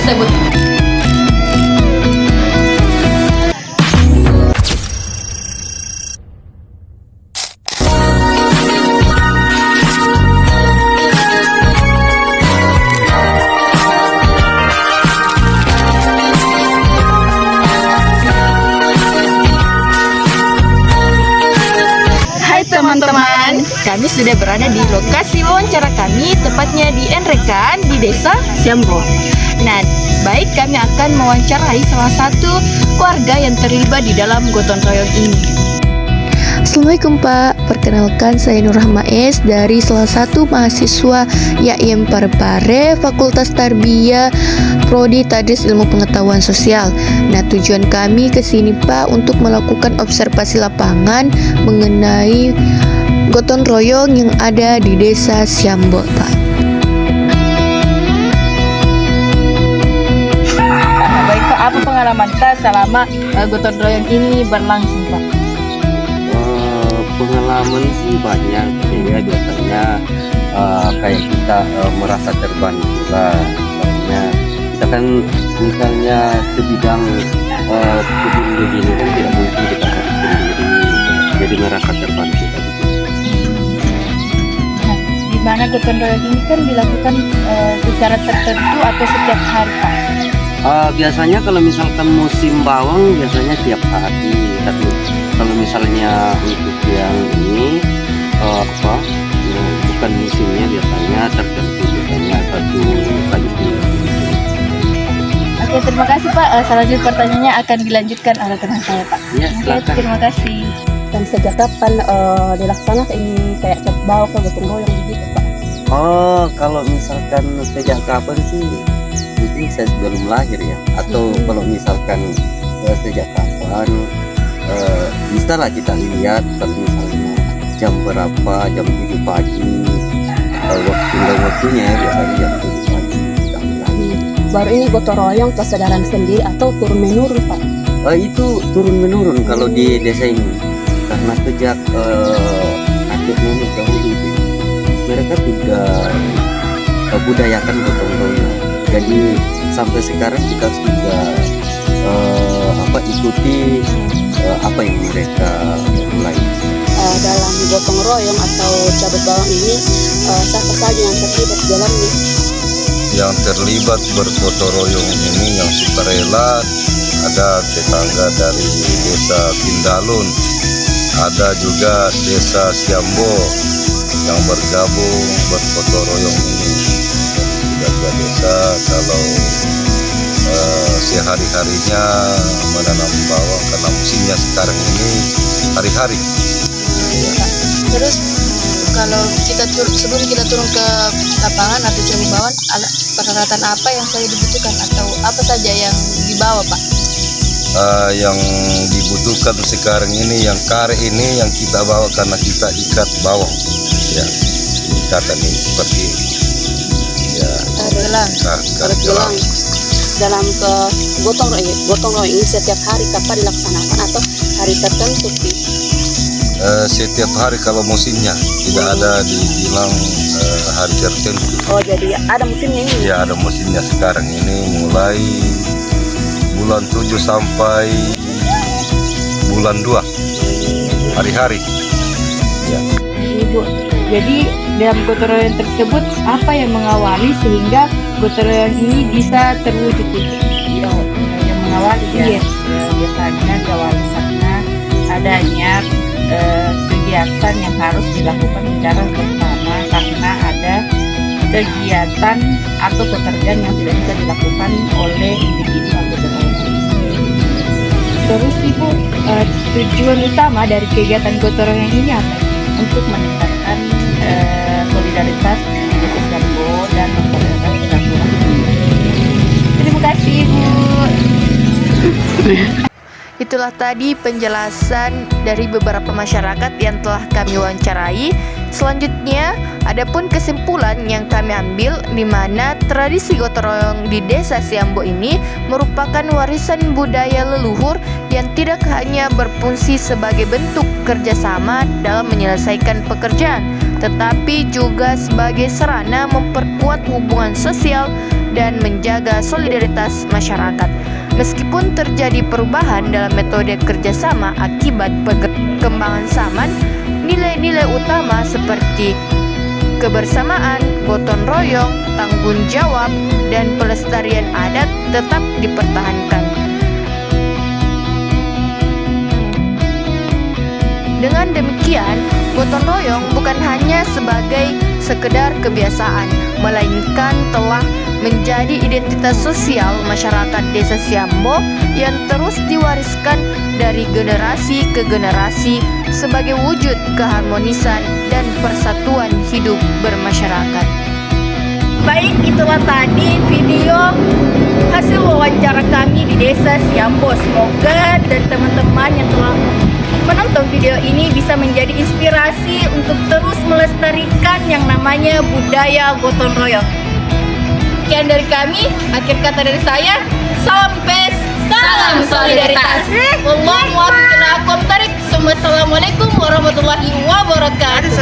tersebut. Teman-teman, kami sudah berada di lokasi wawancara kami, tepatnya di Enrekan, di Desa Siambo. Nah, baik kami akan mewawancarai salah satu warga yang terlibat di dalam gotong royong ini. Assalamualaikum Pak, perkenalkan saya Nur Rahma S dari salah satu mahasiswa YAIM Parepare Fakultas Tarbiyah Prodi Tadris Ilmu Pengetahuan Sosial. Nah, tujuan kami ke sini Pak untuk melakukan observasi lapangan mengenai gotong royong yang ada di Desa Siambo Pak. Baik Pak, apa pengalaman kita selama gotong royong ini berlangsung Pak? Pengalaman sih banyak ya, biasanya kayak kita merasa terbantu lah, misalnya kita kan misalnya sebidang begini kan tidak mungkin kita harus sendiri, jadi merasa terbantu. Nah, di mana gotong royong ini kan dilakukan secara tertentu atau setiap hari Pak? Biasanya kalau misalkan musim bawang biasanya tiap hari, tapi kalau misalnya untuk yang ini bukan musimnya, biasanya tertentu, biasanya 1 kali seminggu. Oke, terima kasih Pak. Selanjutnya pertanyaannya akan dilanjutkan oleh teman saya Pak. Ya, silakan. Terima kasih. Dan sejak kapan dilaksanakan ini kayak cap bau ke gotong royong begitu Pak? Oh, kalau misalkan sejak kapan sih? Mungkin saya sebelum lahir ya, atau kalau misalkan sejak kapan bisa lah kita lihat kalau misalnya jam berapa, jam 7 pagi waktunya ya, biasanya jam 7 pagi kita mulai. Baru ini gotong royong kesadaran sendiri atau turun menurun Pak? Itu turun menurun kalau di desa ini, karena sejak kakek nenek dahulu itu mereka sudah budayakan gotong royong. Jadi sampai sekarang kita sudah ikuti apa yang mereka mulai. Dalam gotong royong atau cabut bawang ini siapa saja yang terlibat dalamnya? Yang terlibat bergotong royong ini yang sukarela ada tetangga dari desa Pindalun, ada juga desa Siambo yang bergabung bergotong royong ini. Tiga desa kalau sehari-harinya menanam bawang karena musimnya sekarang ini hari-hari. Terus kalau kita sebelum kita turun ke lapangan atau cari bawang, peralatan apa yang saya dibutuhkan atau apa saja yang dibawa Pak? Yang dibutuhkan sekarang ini yang karet ini yang kita bawa karena kita ikat bawang ya, ikatan ini seperti ini ya, karet gelang. Dalam ke gotong royong ini setiap hari kapan dilaksanakan atau hari tertentu? Setiap hari kalau musimnya, tidak ada dibilang hari tertentu. Oh, jadi ada musimnya ini? Ya, ada musimnya sekarang ini mulai bulan 7 sampai bulan 2 hari-hari ya. Ibu, jadi dalam gotong royong tersebut apa yang mengawali sehingga gotong royong ini bisa terwujud itu? Yang mengawali ya, biasanya diawali karena adanya kegiatan yang harus dilakukan secara bersama, karena ada kegiatan atau pekerjaan yang tidak bisa dilakukan oleh individu atau berolah. Terus Ibu, tujuan utama dari kegiatan gotong royong ini apa? Untuk meningkatkan solidaritas di Siambo dan mempererat silaturahmi. Terima kasih Ibu. Itulah tadi penjelasan dari beberapa masyarakat yang telah kami wawancarai. Selanjutnya, adapun kesimpulan yang kami ambil di mana tradisi gotong royong di Desa Siambo ini merupakan warisan budaya leluhur yang tidak hanya berfungsi sebagai bentuk kerjasama dalam menyelesaikan pekerjaan, tetapi juga sebagai sarana memperkuat hubungan sosial dan menjaga solidaritas masyarakat. Meskipun terjadi perubahan dalam metode kerjasama akibat perkembangan zaman, nilai-nilai utama seperti kebersamaan, gotong royong, tanggung jawab, dan pelestarian adat tetap dipertahankan. Dengan demikian, gotong royong bukan hanya sebagai sekedar kebiasaan, melainkan telah menjadi identitas sosial masyarakat Desa Siambo yang terus diwariskan dari generasi ke generasi sebagai wujud keharmonisan dan persatuan hidup bermasyarakat. Baik, itulah tadi video hasil wawancara kami di Desa Siambo. Semoga dari teman-teman yang telah menonton video ini bisa menjadi inspirasi untuk terus melestarikan yang namanya budaya gotong royong. Sekian dari kami, akhir kata dari saya, salam pes, salam solidaritas. Wallahu muwaffiq ila aqwamit thoriq. Assalamualaikum warahmatullahi wabarakatuh.